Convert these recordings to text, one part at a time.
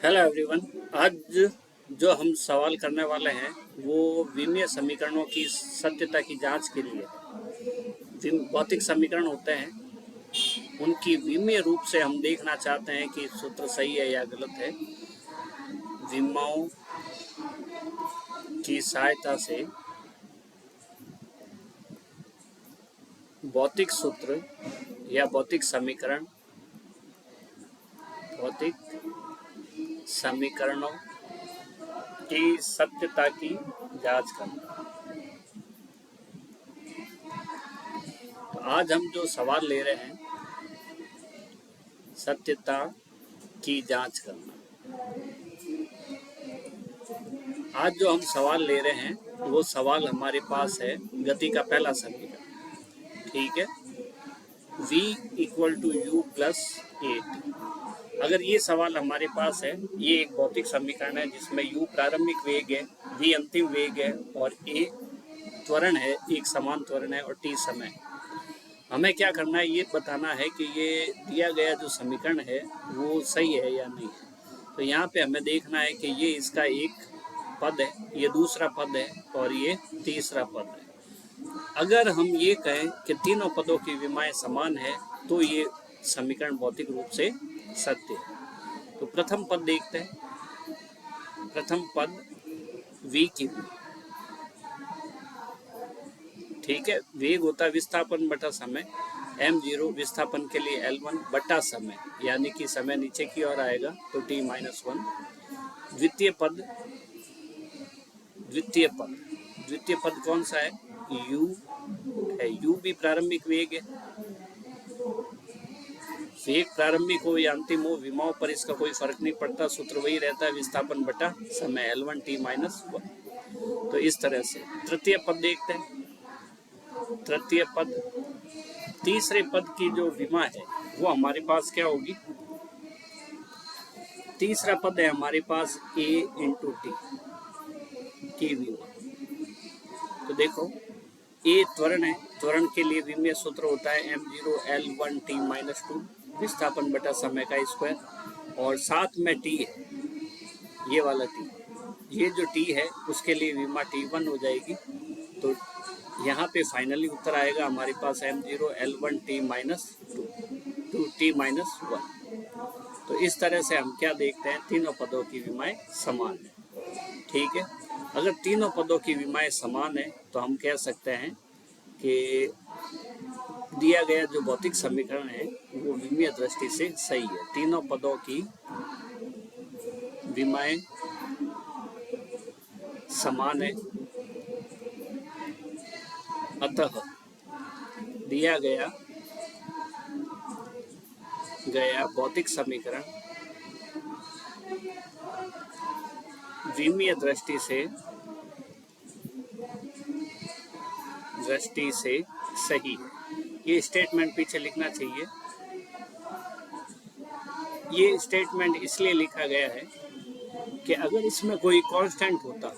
Hello everyone. आज जो हम सवाल करने वाले हैं वो विमीय समीकरणों की सत्यता की जांच के लिए भौतिक समीकरण होते हैं उनकी विमीय रूप से हम देखना चाहते हैं कि सूत्र सही है या गलत है। विमाओं की सहायता से भौतिक सूत्र या भौतिक समीकरणों की सत्यता की जांच करना। तो आज हम जो सवाल ले रहे हैं सत्यता की जांच करना। आज जो हम सवाल ले रहे हैं वो सवाल हमारे पास है गति का पहला समीकरण। ठीक है, v equal to U plus A T. अगर ये सवाल हमारे पास है, ये एक भौतिक समीकरण है जिसमें u प्रारंभिक वेग है, v अंतिम वेग है और a त्वरण है, एक समान त्वरण है और t समय है। हमें क्या करना है, ये बताना है कि ये दिया गया जो समीकरण है वो सही है या नहीं है। तो यहाँ पे हमें देखना है कि ये इसका एक पद है, ये दूसरा पद है और ये तीसरा पद है। अगर हम ये कहें कि तीनों पदों की विमाएं समान है तो ये समीकरण भौतिक रूप से सत्य है। तो प्रथम पद देखते हैं। प्रथम पद v की विमा, ठीक है, वेग होता है विस्थापन बटा समय, m0 विस्थापन के लिए L1 बटा समय, यानी कि समय नीचे की ओर आएगा तो t-1। द्वितीय पद द्वितीय पद कौन सा है, u है। u भी प्रारंभिक वेग है। वेग प्रारंभिक हो या अंतिम हो, विमाओं पर इसका कोई फर्क नहीं पड़ता, सूत्र वही रहता है, विस्थापन बटा समय L1 t-1। तो इस तरह से तृतीय पद देखते हैं। तृतीय पद, तीसरे पद की जो विमा है वो हमारे पास क्या होगी, तीसरा पद है हमारे पास a इंटू टी की विमा। तो देखो a त्वरण है, त्वरण के लिए विमीय सूत्र होता है m0 L1 t-2 विस्थापन बटा समय का स्क्वायर, और साथ में t है, ये वाला t, ये जो t है उसके लिए विमा t1 हो जाएगी। तो यहाँ पे फाइनली उत्तर आएगा हमारे पास m0 L1 t-2 t-1। तो इस तरह से हम क्या देखते हैं, तीनों पदों की विमाएं समान है। ठीक है, अगर तीनों पदों की विमाएं समान है तो हम कह सकते हैं कि दिया गया जो भौतिक समीकरण है वो विमीय दृष्टि से सही है। तीनों पदों की विमाएं समान है, अतः दिया गया भौतिक समीकरण विमीय दृष्टि से सही है। ये स्टेटमेंट पीछे लिखना चाहिए। ये स्टेटमेंट इसलिए लिखा गया है कि अगर इसमें कोई कांस्टेंट होता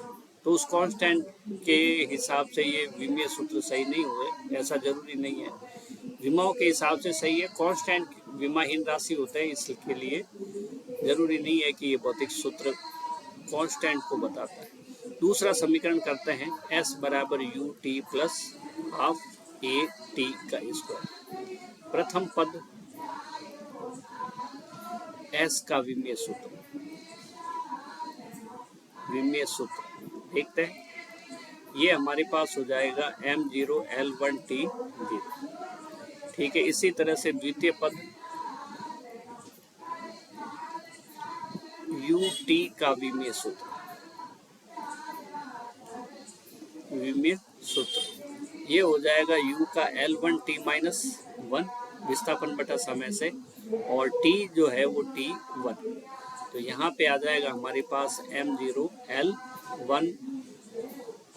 तो उस कांस्टेंट के हिसाब से ये विमीय सूत्र सही नहीं हुए, ऐसा जरूरी नहीं है। विमाओं के हिसाब से सही है, कांस्टेंट विमाहीन राशि होते हैं, इसके लिए जरूरी नहीं है कि ये भौतिक सूत्र कांस्टेंट को बताता है। दूसरा समीकरण करते हैं, s बराबर U T plus half A T का स्क्वायर। प्रथम पद s का विमीय सूत्र देखते हैं। ये हमारे पास हो जाएगा m0 L1 t0। ठीक है, इसी तरह से द्वितीय पद ut का विमीय सूत्र ये हो जाएगा u का L1 t-1 विस्थापन बटा समय से, और t जो है वो t1। तो यहाँ पे आ जाएगा हमारे पास m0 L1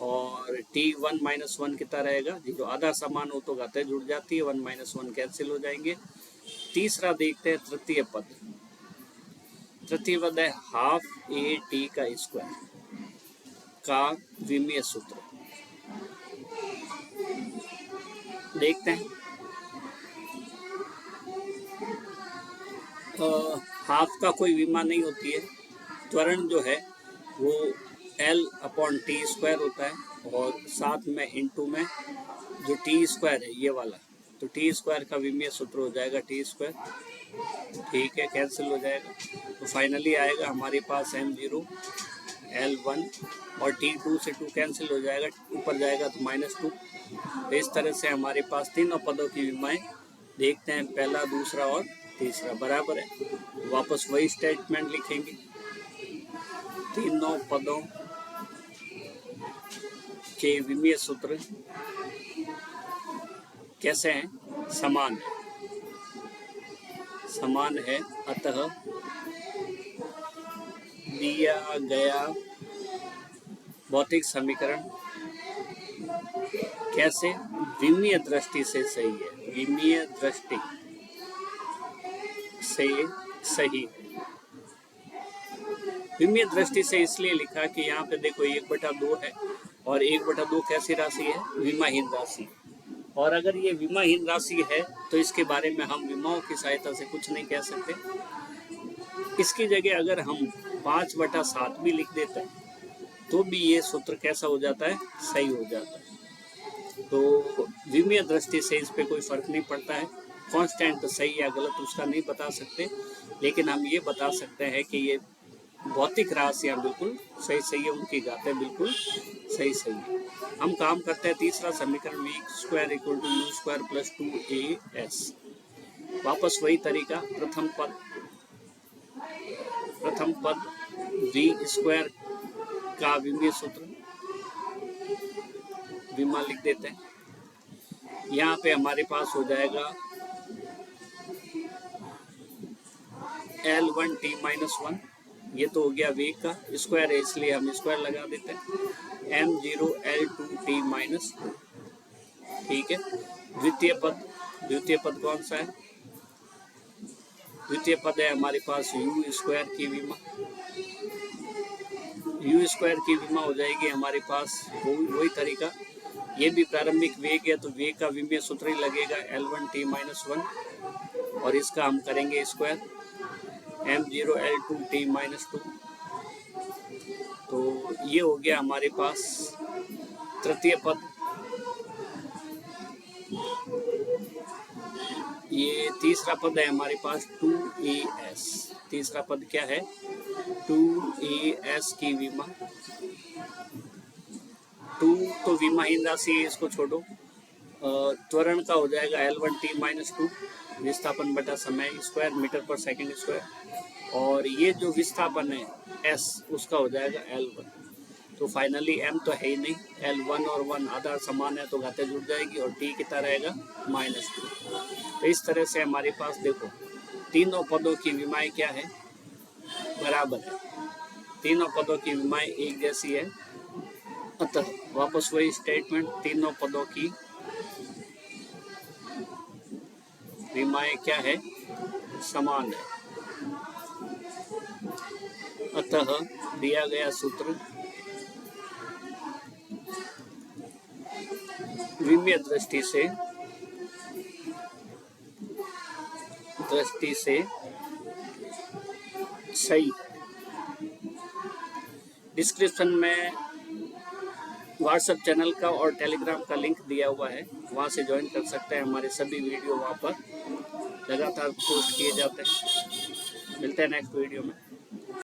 और t1-1 कितना रहेगा, जो आधा समान हो तो घातें जुड़ जाती है, 1-1 कैंसिल हो जाएंगे। तीसरा देखते हैं तृतीय पद है हाफ ए टी का स्क्वायर का विमीय सूत्र देखते हैं। हाफ का कोई विमा नहीं होती है, त्वरण जो है वो L/T² होता है और साथ में इनटू में जो T² है ये वाला, तो T² का विमीय सूत्र हो जाएगा T²। ठीक है, कैंसिल हो जाएगा। तो फाइनली आएगा हमारे पास m0 L1 और T2 से 2 कैंसिल हो जाएगा, ऊपर जाएगा तो -2। तो इस तरह से हमारे पास तीनों पदों की विमाएं देखते हैं, पहला, दूसरा और तीसरा बराबर है। वापस वही स्टेटमेंट लिखेंगे, तीनों पदों के विमीय सूत्र कैसे हैं? समान है, समान है। अतः दिया गया भौतिक समीकरण कैसे? विमीय दृष्टि से सही है, विमीय दृष्टि से सही। विमीय दृष्टि से इसलिए लिखा कि यहाँ पे देखो 1/2 है और 1/2 कैसी राशि है? विमाहीन राशि। और अगर ये विमाहीन राशि है तो इसके बारे में हम विमाओं की सहायता से कुछ नहीं कह सकते। इसकी जगह अगर हम 5/7 भी लिख देते हैं तो भी ये सूत्र कैसा हो जाता है? सही हो जाता है। तो विमीय दृष्टि से इस पे कोई फर्क नहीं पड़ता है। कांस्टेंट सही या गलत उसका नहीं बता सकते, लेकिन हम ये बता सकते हैं कि ये भौतिक राशियाँ बिल्कुल सही सही है, उनकी घातें बिल्कुल सही सही है। हम काम करते हैं तीसरा समीकरण, v² = u² + 2as। वापस वही तरीका, प्रथम पद v² का विमीय सूत्र विमा लिख देते हैं। यहाँ पे हमारे पास हो जाएगा L1T-1, ये तो हो गया वेग का स्क्वायर है इसलिए हम स्क्वायर लगा देते हैं, m0 L2T-2। ठीक है, द्वितीय पद कौन सा है? द्वितीय पद है हमारे पास u² की विमा। u² की विमा हो जाएगी हमारे पास वही तरीका, ये भी प्रारंभिक वेग है तो वेग का विमीय सूत्र ही लगेगा L1T-1 और इसका हम करेंगे स्क्वायर, m0 L2T-2। तो ये हो गया हमारे पास तृतीय पद। ये तीसरा पद है हमारे पास 2as। तीसरा पद क्या है? 2as की विमा। 2 तो विमाहीन राशि है, इसको छोड़ो। त्वरण का हो जाएगा L1T-2 विस्थापन बटा समय स्क्वायर मीटर/सेकंड²। और ये जो विस्थापन है s उसका हो जाएगा L1। तो फाइनली m तो है ही नहीं, L1 और 1 आधार समान है तो घातें जुड़ जाएगी और t कितना रहेगा? -2। तो इस तरह से हमारे पास देखो तीनों पदों की विमाएं क्या है? बराबर है, तीनों पदों की विमाएं एक जैसी है। अतः वापस वही स्टेटमेंट, तीनों पदों की विमाएं क्या है? समान है। अतः दिया गया सूत्र विमीय दृष्टि से सही। डिस्क्रिप्शन में व्हाट्सएप चैनल का और टेलीग्राम का लिंक दिया हुआ है, वहाँ से ज्वाइन कर सकते हैं। हमारे सभी वीडियो वहाँ पर लगातार पोस्ट किए जाते हैं। मिलते हैं नेक्स्ट वीडियो में।